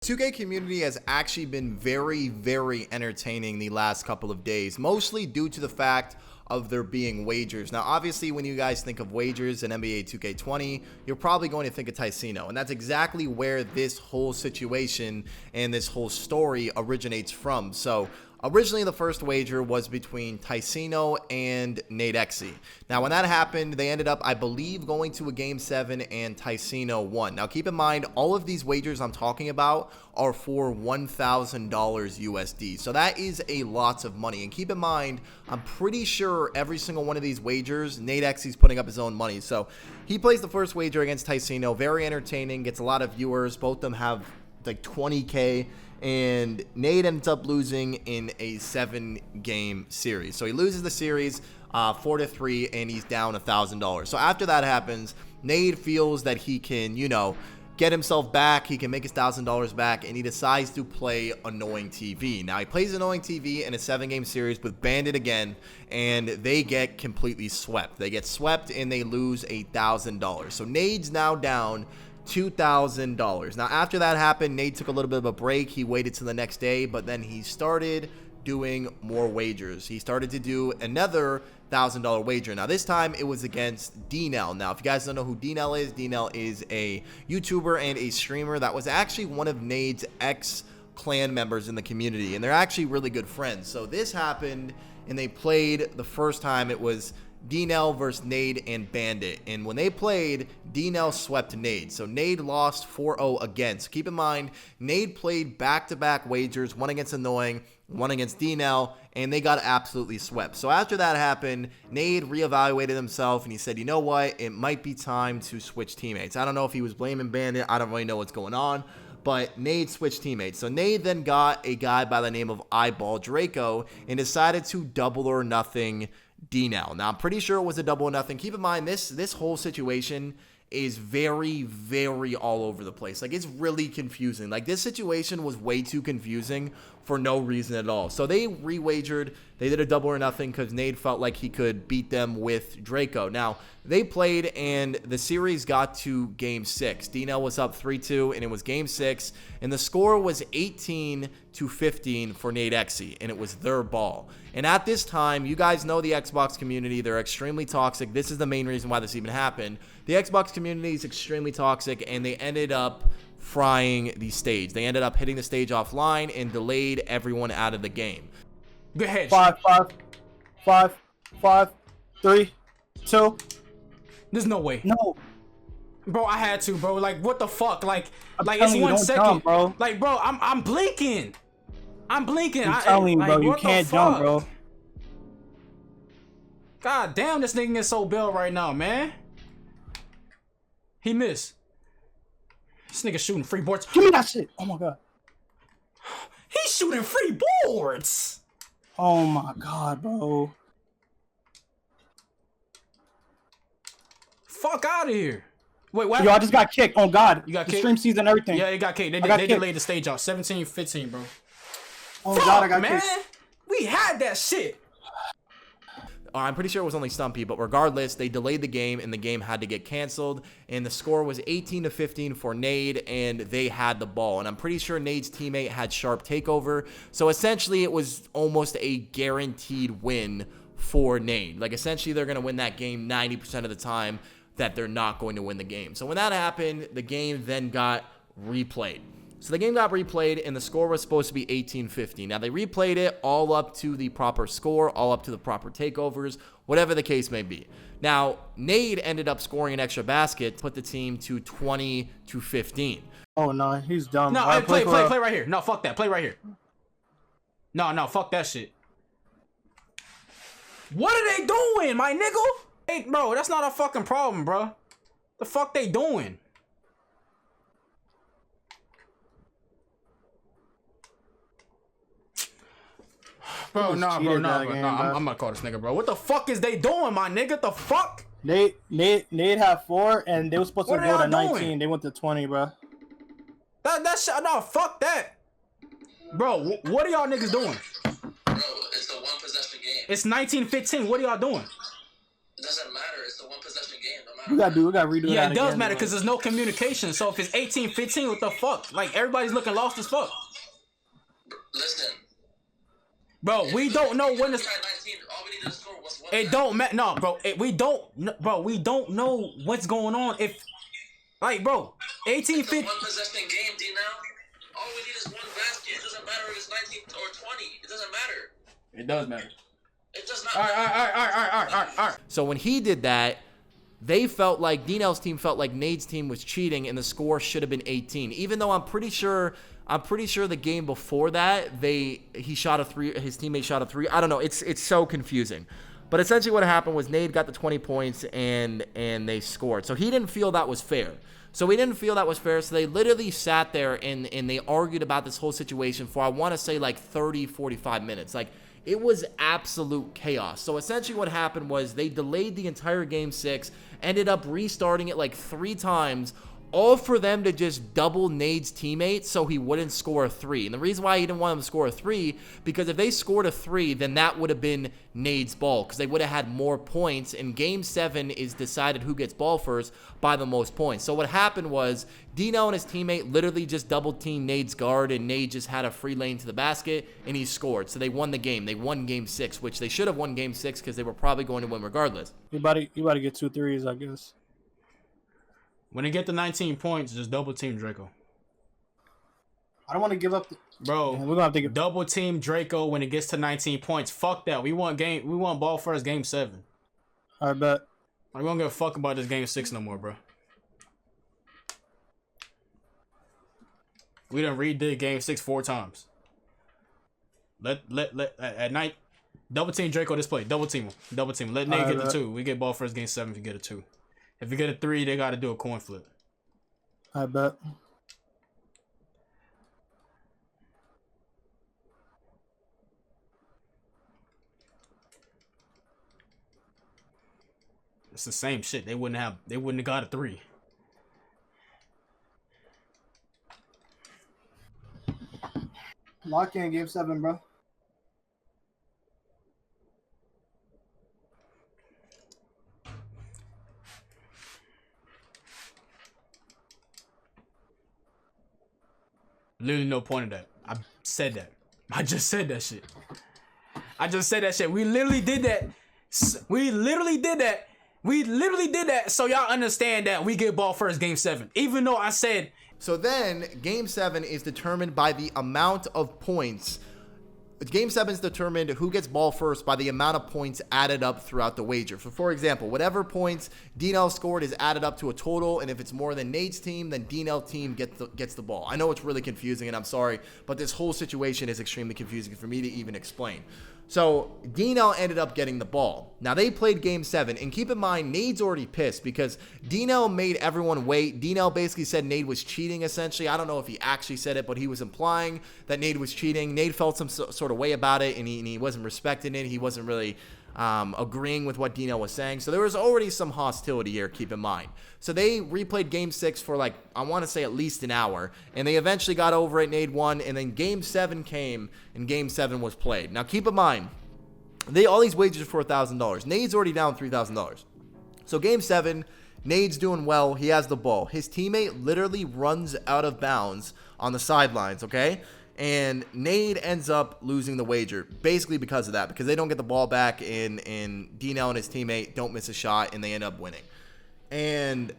2K community has actually been very entertaining the last couple of days, mostly due to the fact of there being wagers. Now, obviously, when you guys think of wagers in NBA 2K20, you're probably going to think of Ticino, and that's exactly where this whole situation and this whole story originates from. So, originally, the first wager was between Ticino and NaDeXe. Now, when that happened, they ended up, I believe, going to a Game 7 and Ticino won. Now, keep in mind, all of these wagers I'm talking about are for $1,000 USD. So that is a lot of money. And keep in mind, I'm pretty sure every single one of these wagers, NaDeXe's putting up his own money. So he plays the first wager against Ticino. Very entertaining, gets a lot of viewers. Both of them have like 20K. And Nade ends up losing in a 7-game series. So he loses the series 4-3, and he's down $1,000. So after that happens, Nade feels that he can, get himself back. He can make his $1,000 back, and he decides to play Annoying TV. Now, he plays Annoying TV in a 7-game series with Bandit again, and they get completely swept. They get swept, and they lose $1,000. So Nade's now down $2,000. Now, after that happened, Nade took a little bit of a break. He waited till the next day, but then he started doing more wagers. He started to do another $1,000 wager. Now, this time it was against DNell. Now, if you guys don't know who DNell is a YouTuber and a streamer that was actually one of Nade's ex-clan members in the community, and they're actually really good friends. So this happened, and they played the first time. It was DNell versus Nade and Bandit. And when they played, DNell swept Nade. So Nade lost 4-0 again. So keep in mind, Nade played back-to-back wagers, one against Annoying, one against DNell, and they got absolutely swept. So after that happened, Nade reevaluated himself, and he said, you know what? It might be time to switch teammates. I don't know if he was blaming Bandit. I don't really know what's going on. But Nade switched teammates. So Nade then got a guy by the name of Eyeball Draco and decided to double or nothing DNell. Now, I'm pretty sure it was a double or nothing. Keep in mind, this whole situation is very all over the place. Like, it's really confusing. Like, this situation was way too confusing for no reason at all. So they re-wagered. They did a double or nothing because Nade felt like he could beat them with Draco. Now, they played, and the series got to Game 6. DNell was up 3-2, and it was Game 6. And the score was 18-15 for NaDeXe, and it was their ball. And at this time, you guys know the Xbox community. They're extremely toxic. This is the main reason why this even happened. The Xbox community is extremely toxic, and they ended up frying the stage. They ended up hitting the stage offline and delayed everyone out of the game. Go ahead. 5, 3, 2. There's no way. No. Bro, I had to, bro. Like, what the fuck? Like it's 1 second. Jump, bro. Like, bro, I'm blinking. I'm blinking. I'm telling you, bro, you can't jump, bro. God damn, this nigga is so Bill right now, man. He missed. This nigga shooting free boards. Give me that shit. Oh my god. He's shooting free boards. Oh my god, bro. Fuck out of here. Wait, what? Yo, I just got kicked. Oh god. You got the kicked? stream season and everything. Yeah, it got kicked. They kicked. delayed the stage out. 17-15, bro. Oh Fuck, god, I got man. kicked. We had that shit. I'm pretty sure it was only Stumpy, but regardless, they delayed the game, and the game had to get canceled, and the score was 18-15 for Nade, and they had the ball. And I'm pretty sure Nade's teammate had sharp takeover, so essentially it was almost a guaranteed win for Nade. Like, essentially they're going to win that game 90% of the time that they're not going to win the game. So when that happened, the game then got replayed. So the game got replayed, and the score was supposed to be 18-15. Now, they replayed it all up to the proper score, all up to the proper takeovers, whatever the case may be. Now, Nade ended up scoring an extra basket, put the team to 20-15. Oh no, he's dumb. No, hey, play right here. No, fuck that. Play right here. No, fuck that shit. What are they doing, my nigga? Hey, bro, that's not a fucking problem, bro. The fuck they doing? Bro, nah, bro. I'm gonna call this nigga, bro. What the fuck is they doing, my nigga? The fuck? Nade had 4, and they were supposed to go to 19. They went to 20, bro. That shit, no, fuck that. Bro, what are y'all niggas doing? Bro, it's the one possession game. It's 19-15. What are y'all doing? It doesn't matter. It's the one possession game. No We gotta redo that. Yeah, it does again, matter like- because there's no communication. So if it's 18-15, what the fuck? Like everybody's looking lost as fuck. Listen. Bro, we don't know when to. 19, all we need to score was one. It don't matter. No, bro. We don't know what's going on. If, like, bro, 18-15. It's a one possession game, DNell. All we need is one basket. It doesn't matter if it's 19 or 20. It doesn't matter. It does matter. It does not. All right. So when he did that, they felt like DNell's team felt like NaDeXe's team was cheating, and the score should have been 18. Even though I'm pretty sure the game before that he shot a 3, his teammate shot a 3. I don't know. It's so confusing. But essentially what happened was NaDeXe got the 20 points and they scored. So he didn't feel that was fair. So they literally sat there and they argued about this whole situation for, I want to say, like 30, 45 minutes. Like, it was absolute chaos. So essentially what happened was they delayed the entire game 6, ended up restarting it like 3 times, all for them to just double NaDeXe's teammate so he wouldn't score a 3. And the reason why he didn't want him to score a 3, because if they scored a 3, then that would have been NaDeXe's ball, because they would have had more points. And Game 7 is decided who gets ball first by the most points. So what happened was DNell and his teammate literally just double-teamed NaDeXe's guard, and NaDeXe just had a free lane to the basket, and he scored. So they won the game. They won Game 6, which they should have won Game 6 because they were probably going to win regardless. You about to get 2 threes, I guess. When they get to 19 points, just double team Draco. I don't want to give up. Bro, we're gonna have to get double team Draco when it gets to 19 points. Fuck that. We want ball first, Game 7. I bet. We don't give a fuck about this Game 6 no more, bro. We done redid Game 6 4 times. Let at night, double team Draco this play. Double team him. Let Nate get the 2. We get ball first, Game 7 if you get a 2. If you get a 3, they got to do a coin flip. I bet. It's the same shit. They wouldn't have got a 3. Lock in Game 7, bro. Literally no point of that. I said that. I just said that shit. We literally did that. We literally did that so y'all understand that we get ball first Game 7. Even though I said... So then, Game 7 is determined by the amount of points. Game 7 is determined who gets ball first by the amount of points added up throughout the wager. So, for example, whatever points DNell scored is added up to a total, and if it's more than NaDeXe's team, then DNell's team gets the ball. I know it's really confusing, and I'm sorry, but this whole situation is extremely confusing for me to even explain. So, DNell ended up getting the ball. Now, they played Game 7, and keep in mind, NaDeXe's already pissed because DNell made everyone wait. DNell basically said NaDeXe was cheating, essentially. I don't know if he actually said it, but he was implying that NaDeXe was cheating. NaDeXe felt some sort of way about it, and he wasn't respecting it. He wasn't really agreeing with what DNell was saying. So there was already some hostility here, keep in mind. So they replayed Game 6 for like, I want to say at least an hour, and they eventually got over it. NaDeXe won, and then Game 7 came, and Game 7 was played. Now keep in mind, all these wagers are for $1,000. NaDeXe's already down $3,000. So Game 7, NaDeXe's doing well. He has the ball. His teammate literally runs out of bounds on the sidelines, okay? And NaDeXe ends up losing the wager, basically because of that, because they don't get the ball back, and DNell and his teammate don't miss a shot, and they end up winning. And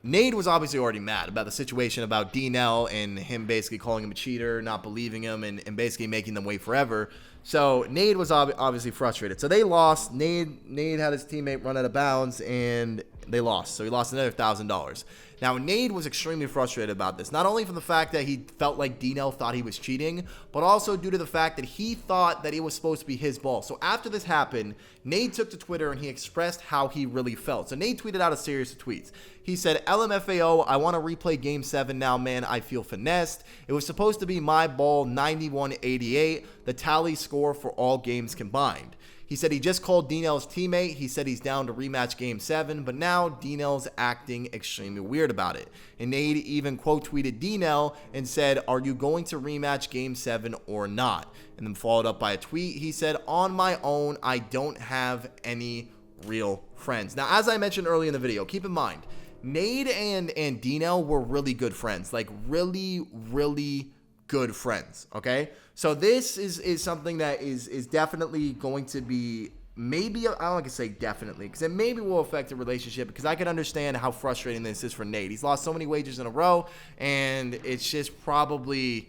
NaDeXe was obviously already mad about the situation, about DNell and him basically calling him a cheater, not believing him, and basically making them wait forever. So NaDeXe was obviously frustrated. So they lost. NaDeXe had his teammate run out of bounds, and they lost. So he lost another $1,000. Now, NaDeXe was extremely frustrated about this, not only from the fact that he felt like DNell thought he was cheating, but also due to the fact that he thought that it was supposed to be his ball. So after this happened, NaDeXe took to Twitter and he expressed how he really felt. So NaDeXe tweeted out a series of tweets. He said, LMFAO, I want to replay Game 7 now, man. I feel finessed. It was supposed to be my ball, 91-88, the tally score for all games combined. He said he just called DNell's teammate. He said he's down to rematch Game 7, but now DNell's acting extremely weird about it. And NaDeXe even quote tweeted DNell and said, are you going to rematch Game 7 or not? And then followed up by a tweet. He said, on my own, I don't have any real friends. Now, as I mentioned earlier in the video, keep in mind, Nade and DNell were really good friends, like really, really good friends, okay? So this is something that is definitely going to be, maybe, I don't like to say definitely, because it maybe will affect the relationship, because I can understand how frustrating this is for Nade. He's lost so many wagers in a row, and it's just probably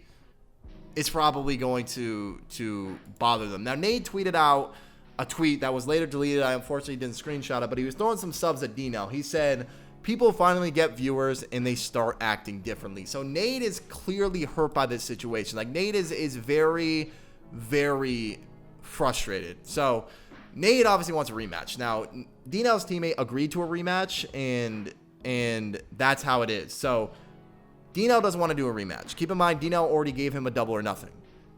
going to bother them. Now, Nade tweeted out a tweet that was later deleted. I unfortunately didn't screenshot it, but he was throwing some subs at DNell. He said, people finally get viewers and they start acting differently. So Nade is clearly hurt by this situation. Like, Nade is very, very frustrated. So Nade obviously wants a rematch. Now, DNell's teammate agreed to a rematch, and that's how it is. So DNell doesn't want to do a rematch. Keep in mind, DNell already gave him a double or nothing.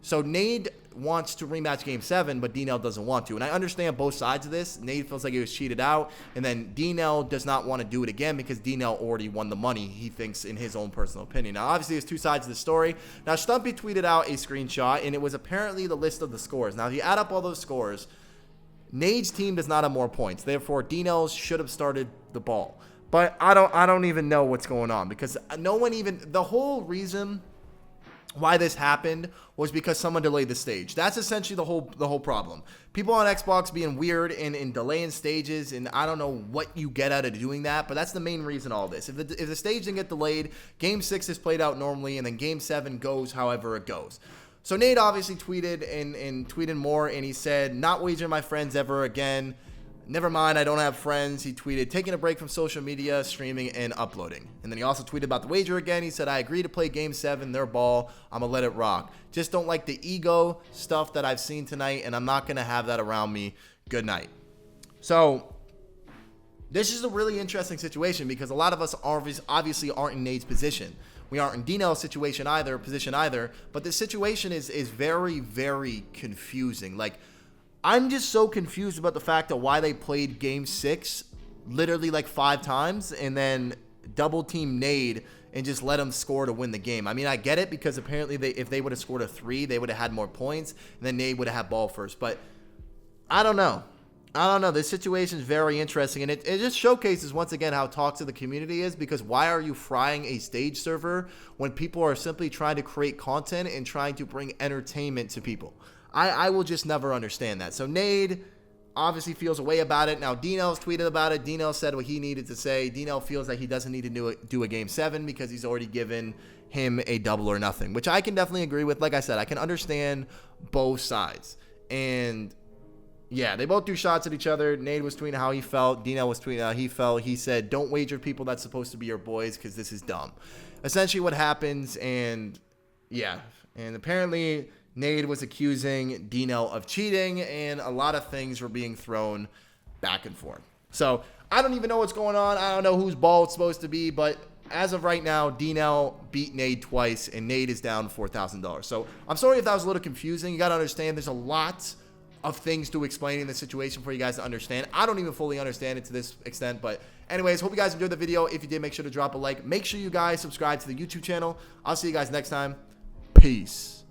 So Nade wants to rematch Game 7, but DNell doesn't want to. And I understand both sides of this. Nade feels like he was cheated out, and then DNell does not want to do it again because DNell already won the money, he thinks, in his own personal opinion. Now, obviously, there's two sides of the story. Now, Stumpy tweeted out a screenshot, and it was apparently the list of the scores. Now, if you add up all those scores, Nade's team does not have more points. Therefore, DNell should have started the ball. But I don't even know what's going on, because no one even, the whole reason why this happened was because someone delayed the stage. That's essentially the whole problem. People on Xbox being weird and delaying stages, and I don't know what you get out of doing that, but that's the main reason all this. If the stage didn't get delayed, Game 6 is played out normally, and then Game 7 goes however it goes. So Nade obviously tweeted and tweeted more, and he said, not wagering my friends ever again. Never mind, I don't have friends. He tweeted, taking a break from social media, streaming, and uploading. And then he also tweeted about the wager again. He said, I agree to play Game 7, their ball. I'm going to let it rock. Just don't like the ego stuff that I've seen tonight, and I'm not going to have that around me. Good night. So this is a really interesting situation, because a lot of us obviously aren't in Nade's position. We aren't in DNell's position either. But this situation is very, very confusing. Like, I'm just so confused about the fact of why they played Game 6 literally like 5 times and then double team Nade and just let him score to win the game. I mean, I get it, because apparently if they would have scored a 3, they would have had more points, and then Nade would have had ball first. But I don't know. This situation is very interesting, and it just showcases once again how toxic the community is, because why are you frying a stage server when people are simply trying to create content and trying to bring entertainment to people? I will just never understand that. So Nade obviously feels a way about it. Now, DNell's tweeted about it. DNell said what he needed to say. DNell feels like he doesn't need to do a Game 7 because he's already given him a double or nothing, which I can definitely agree with. Like I said, I can understand both sides. And yeah, they both do shots at each other. Nade was tweeting how he felt. DNell was tweeting how he felt. He said, don't wager people that's supposed to be your boys, because this is dumb. Essentially what happens, and yeah. And apparently Nade was accusing DNell of cheating, and a lot of things were being thrown back and forth. So I don't even know what's going on. I don't know whose ball it's supposed to be, but as of right now, DNell beat Nade twice, and Nade is down $4,000. So I'm sorry if that was a little confusing. You got to understand there's a lot of things to explaining the situation for you guys to understand. I don't even fully understand it to this extent, but anyways, hope you guys enjoyed the video. If you did, make sure to drop a like. Make sure you guys subscribe to the YouTube channel. I'll see you guys next time. Peace.